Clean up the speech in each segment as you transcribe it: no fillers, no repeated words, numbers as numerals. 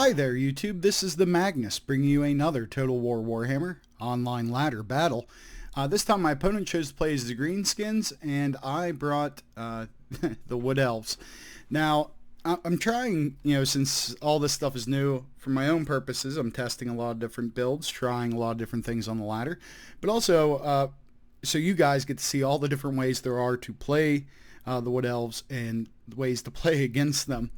Hi there YouTube, this is the Magnus bringing you another Total War Warhammer online ladder battle. This time my opponent chose to play as the Greenskins and I brought the Wood Elves. Now I'm trying, since all this stuff is new, for my own purposes, I'm testing a lot of different builds, trying a lot of different things on the ladder, but also so you guys get to see all the different ways there are to play the Wood Elves and ways to play against them.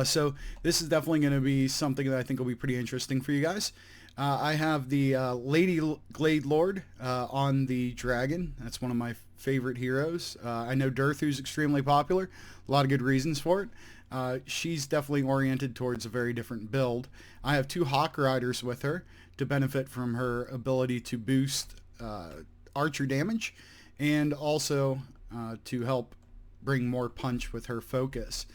So this is definitely going to be something that I think will be pretty interesting for you guys. I have the Lady Glade Lord on the Dragon. That's one of my favorite heroes. I know Durthu's extremely popular. A lot of good reasons for it. She's definitely oriented towards a very different build. I have two Hawk Riders with her to benefit from her ability to boost archer damage and also to help bring more punch with her focus.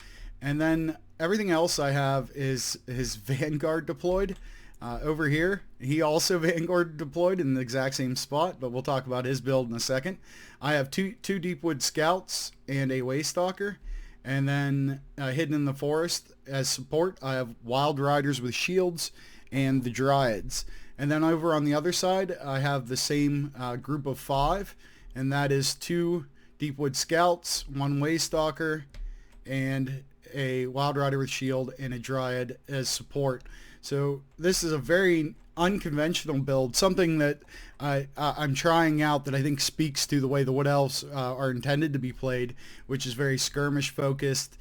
And then everything else I have is his Vanguard deployed. Over here, he also Vanguard deployed in the exact same spot, but we'll talk about his build in a second. I have two Deepwood Scouts and a Waystalker. And then hidden in the forest as support, I have Wild Riders with shields and the Dryads. And then over on the other side, I have the same group of 5, and that is 2 Deepwood Scouts, 1 Waystalker, and a Wild Rider with shield and a Dryad as support. So this is a very unconventional build, something that I'm trying out that I think speaks to the way the Wood Elves are intended to be played, which is very skirmish focused,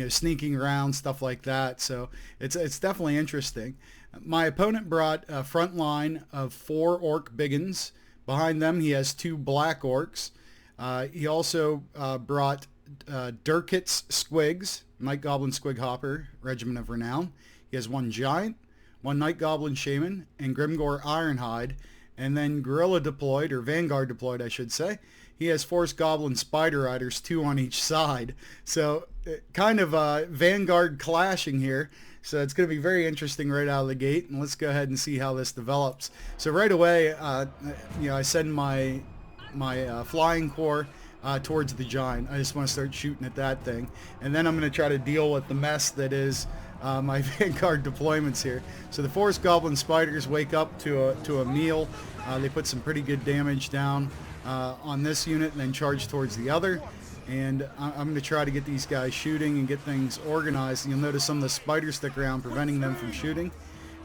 sneaking around, stuff like that. So it's definitely interesting. My opponent brought a front line of 4 Orc Biggins. Behind them he has 2 Black Orcs. He also brought Durkit's Squigs, Night Goblin Squig Hopper, Regiment of Renown. He has 1 Giant, 1 Night Goblin Shaman, and Grimgore Ironhide. And then Guerrilla deployed, or Vanguard deployed I should say. He has Forest Goblin Spider Riders, 2 on each side. So kind of Vanguard clashing here. So it's going to be very interesting right out of the gate. And let's go ahead and see how this develops. So right away, I send my Flying Corps towards the Giant. I just want to start shooting at that thing. And then I'm going to try to deal with the mess that is my Vanguard deployments here. So the Forest Goblin Spiders wake up to a meal. They put some pretty good damage down on this unit and then charge towards the other. And I'm going to try to get these guys shooting and get things organized. And you'll notice some of the spiders stick around, preventing them from shooting.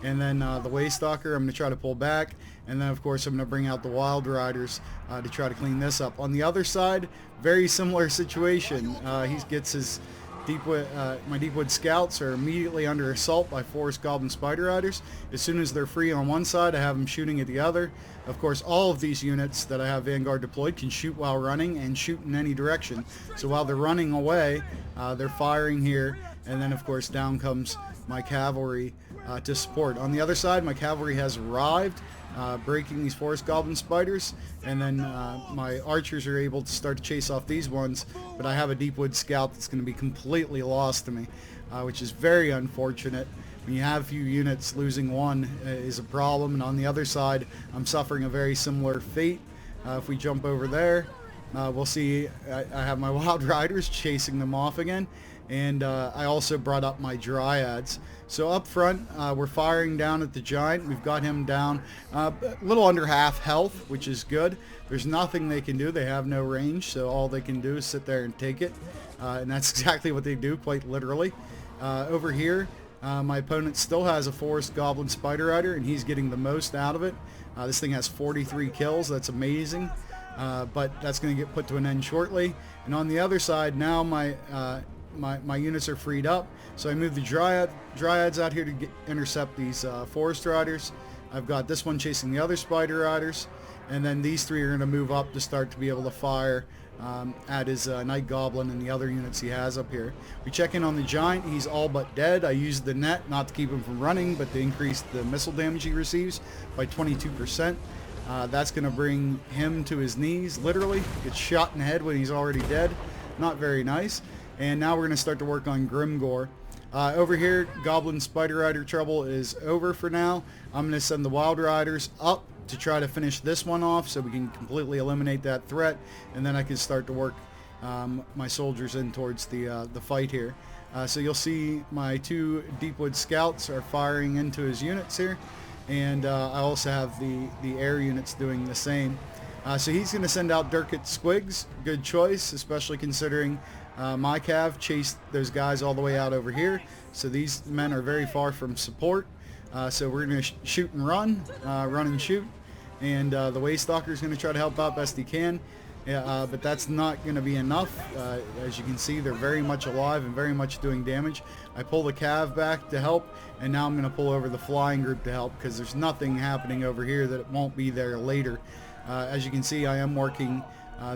And then the Waystalker, I'm going to try to pull back. And then, of course, I'm going to bring out the Wild Riders to try to clean this up. On the other side, very similar situation. He gets his my Deepwood Scouts are immediately under assault by Forest Goblin Spider Riders. As soon as they're free on one side, I have them shooting at the other. Of course, all of these units that I have Vanguard deployed can shoot while running and shoot in any direction. So while they're running away, they're firing here. And then, of course, down comes my cavalry to support. On the other side, my cavalry has arrived, breaking these Forest Goblin Spiders, and then my archers are able to start to chase off these ones, but I have a Deepwood Scout that's going to be completely lost to me, which is very unfortunate. When you have a few units, losing one is a problem, and on the other side, I'm suffering a very similar fate. If we jump over there, we'll see I have my Wild Riders chasing them off again. And I also brought up my Dryads. So up front, we're firing down at the Giant. We've got him down a little under half health, which is good. There's nothing they can do. They have no range, so all they can do is sit there and take it. And that's exactly what they do, quite literally. Over here, my opponent still has a Forest Goblin Spider Rider, and he's getting the most out of it. This thing has 43 kills. That's amazing. But that's going to get put to an end shortly. And on the other side, now my units are freed up, so I move the Dryads out here to intercept these Forest Riders. I've got this one chasing the other Spider Riders, and then these 3 are going to move up to start to be able to fire at his Night Goblin and the other units he has up here. We check in on the Giant. He's all but dead. I used the net not to keep him from running, but to increase the missile damage he receives by 22%. That's going to bring him to his knees, literally. Gets shot in the head when he's already dead. Not very nice. And now we're going to start to work on Grimgore. Over here, Goblin Spider Rider trouble is over for now. I'm going to send the Wild Riders up to try to finish this one off so we can completely eliminate that threat. And then I can start to work my soldiers in towards the fight here. So you'll see my 2 Deepwood Scouts are firing into his units here, and I also have the air units doing the same. So he's going to send out Durkit Squigs. Good choice, especially considering my cav chased those guys all the way out over here. So these men are very far from support. So we're going to shoot and run and shoot. And the Waystalker is going to try to help out best he can. But that's not going to be enough. As you can see, they're very much alive and very much doing damage. I pull the cav back to help, and now I'm going to pull over the flying group to help, because there's nothing happening over here that it won't be there later. As you can see, I am working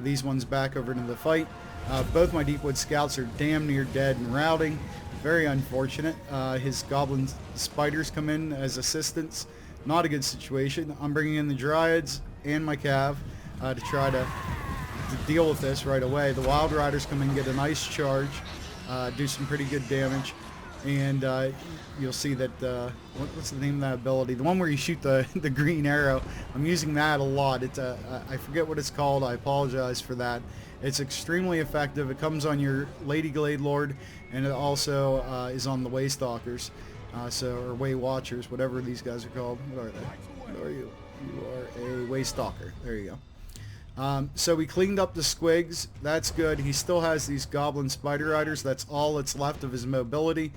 these ones back over into the fight. Both my Deepwood Scouts are damn near dead and routing. Very unfortunate. His Goblin Spiders come in as assistants. Not a good situation. I'm bringing in the Dryads and my cav to try to deal with this right away. The Wild Riders come in and get a nice charge, do some pretty good damage, and you'll see that what's the name of that ability? The one where you shoot the green arrow. I'm using that a lot. It's I forget what it's called. I apologize for that. It's extremely effective. It comes on your Lady Glade Lord, and it also is on the Waystalkers, or Way Watchers, whatever these guys are called. What are they? What are you? You are a Waystalker. There you go. So we cleaned up the Squigs. That's good. He still has these Goblin Spider Riders. That's all that's left of his mobility.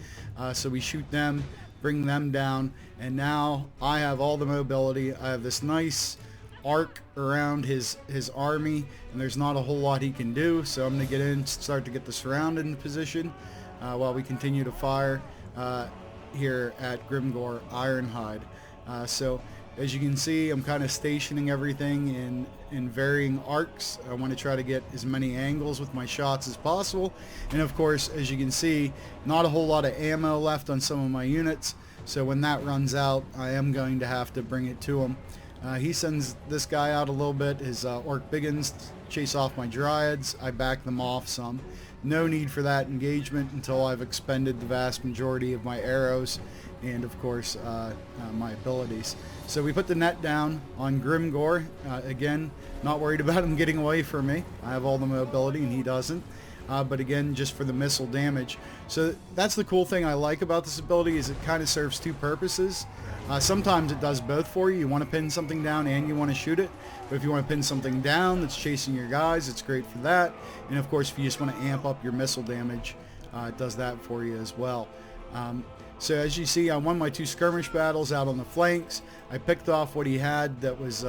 So we shoot them, bring them down, and now I have all the mobility. I have this nice arc around his army, and there's not a whole lot he can do. So I'm going to get in, start to get the surround in position while we continue to fire here at Grimgore Ironhide. So as you can see, I'm kind of stationing everything in varying arcs. I want to try to get as many angles with my shots as possible. And of course, as you can see, not a whole lot of ammo left on some of my units. So when that runs out, I am going to have to bring it to him. He sends this guy out a little bit, his Orc Biggins, chase off my Dryads. I back them off some. No need for that engagement until I've expended the vast majority of my arrows and of course my abilities. So we put the net down on Grimgore. Again, not worried about him getting away from me. I have all the mobility and he doesn't. But again, just for the missile damage. So that's the cool thing I like about this ability, is it kind of serves 2 purposes. Sometimes it does both for you. You want to pin something down and you want to shoot it. But if you want to pin something down that's chasing your guys, it's great for that. And of course, if you just want to amp up your missile damage, it does that for you as well. So as you see, I won my 2 skirmish battles out on the flanks. I picked off what he had that was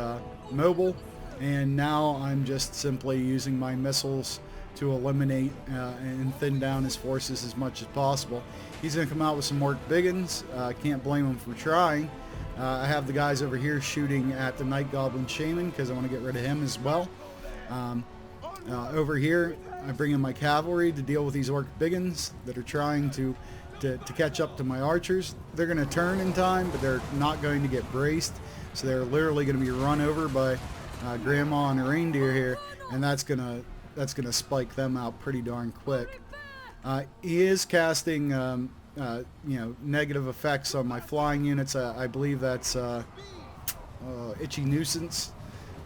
mobile, and now I'm just simply using my missiles to eliminate and thin down his forces as much as possible. He's going to come out with some Orc Biggins. Can't blame him for trying. I have the guys over here shooting at the Night Goblin Shaman because I want to get rid of him as well. Over here, I bring in my cavalry to deal with these Orc Biggins that are trying to catch up to my archers. They're going to turn in time, but they're not going to get braced. So they're literally going to be run over by Grandma and a reindeer here, and that's going to spike them out pretty darn quick. He is casting negative effects on my flying units. I believe that's Itchy Nuisance,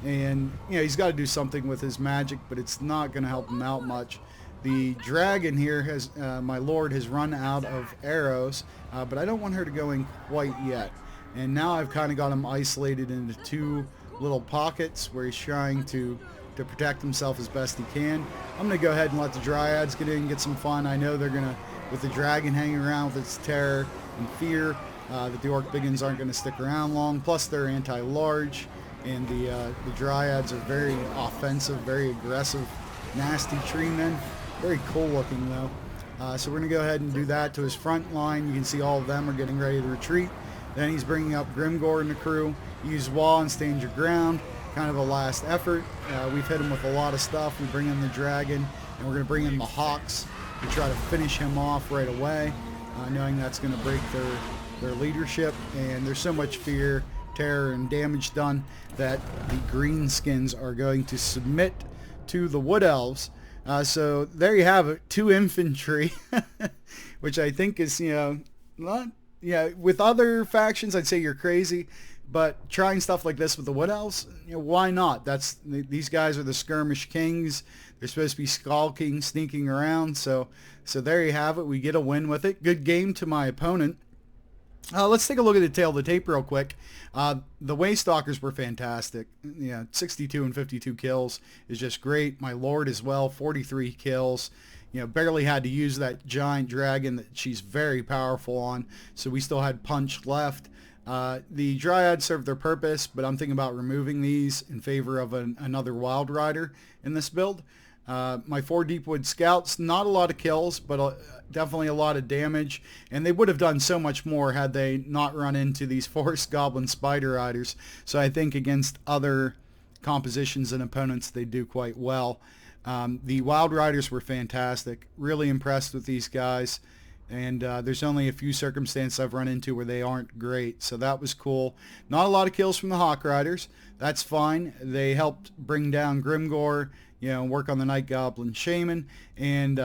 and he's got to do something with his magic, but it's not going to help him out much. The dragon here has my lord has run out of arrows, but I don't want her to go in quite yet. And now I've kind of got him isolated into 2 little pockets where he's trying to protect himself as best he can. I'm going to go ahead and let the Dryads get in and get some fun. I know they're going to, with the dragon hanging around with its terror and fear, that the Orc Biggins aren't going to stick around long. Plus they're anti-large, and the Dryads are very offensive, very aggressive, nasty tree men. Very cool looking though. So we're going to go ahead and do that to his front line. You can see all of them are getting ready to retreat. Then he's bringing up Grimgore and the crew. Use wall and stand your ground. Kind of a last effort. We've hit him with a lot of stuff. We bring in the dragon, and we're going to bring in the hawks to try to finish him off right away, knowing that's going to break their leadership. And there's so much fear, terror, and damage done that the greenskins are going to submit to the Wood Elves. So there you have it, 2 infantry, which I think is, not, with other factions I'd say you're crazy, But trying stuff like this with the Wood Elves, why not? These guys are the skirmish kings. They're supposed to be skulking, sneaking around. So there you have it. We get a win with it. Good game to my opponent. Let's take a look at the tail of the tape real quick. The Waystalkers were fantastic. 62 and 52 kills is just great. My Lord as well, 43 kills. Barely had to use that giant dragon that she's very powerful on. So we still had punch left. The Dryads serve their purpose, but I'm thinking about removing these in favor of another Wild Rider in this build. My 4 Deepwood Scouts, not a lot of kills, but definitely a lot of damage, and they would have done so much more had they not run into these Forest Goblin Spider Riders. So I think against other compositions and opponents they do quite well. The Wild Riders were fantastic. Really impressed with these guys. And there's only a few circumstances I've run into where they aren't great. So that was cool. Not a lot of kills from the Hawk Riders. That's fine. They helped bring down Grimgor, work on the Night Goblin Shaman. And,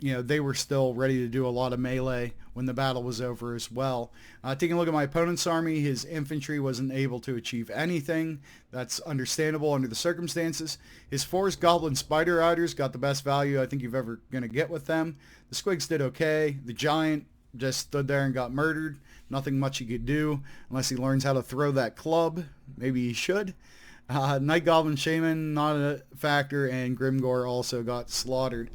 they were still ready to do a lot of melee when the battle was over as well. Taking a look at my opponent's army, his infantry wasn't able to achieve anything. That's understandable under the circumstances. His Forest Goblin Spider Riders got the best value I think you've ever going to get with them. The Squigs did okay. The Giant just stood there and got murdered. Nothing much he could do unless he learns how to throw that club. Maybe he should. Night Goblin Shaman, not a factor, and Grimgor also got slaughtered.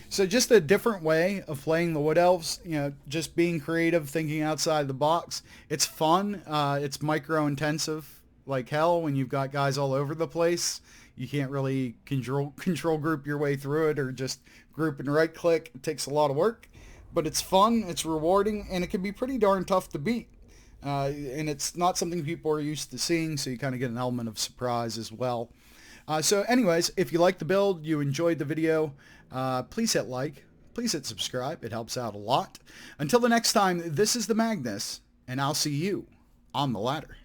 So just a different way of playing the Wood Elves, just being creative, thinking outside the box. It's fun. It's micro-intensive like hell when you've got guys all over the place. You can't really control group your way through it, or just group and right click. It takes a lot of work, but it's fun, it's rewarding, and it can be pretty darn tough to beat. And it's not something people are used to seeing, so you kind of get an element of surprise as well. So anyways, if you liked the build, you enjoyed the video, please hit like, please hit subscribe. It helps out a lot. Until the next time, this is the Magnus, and I'll see you on the ladder.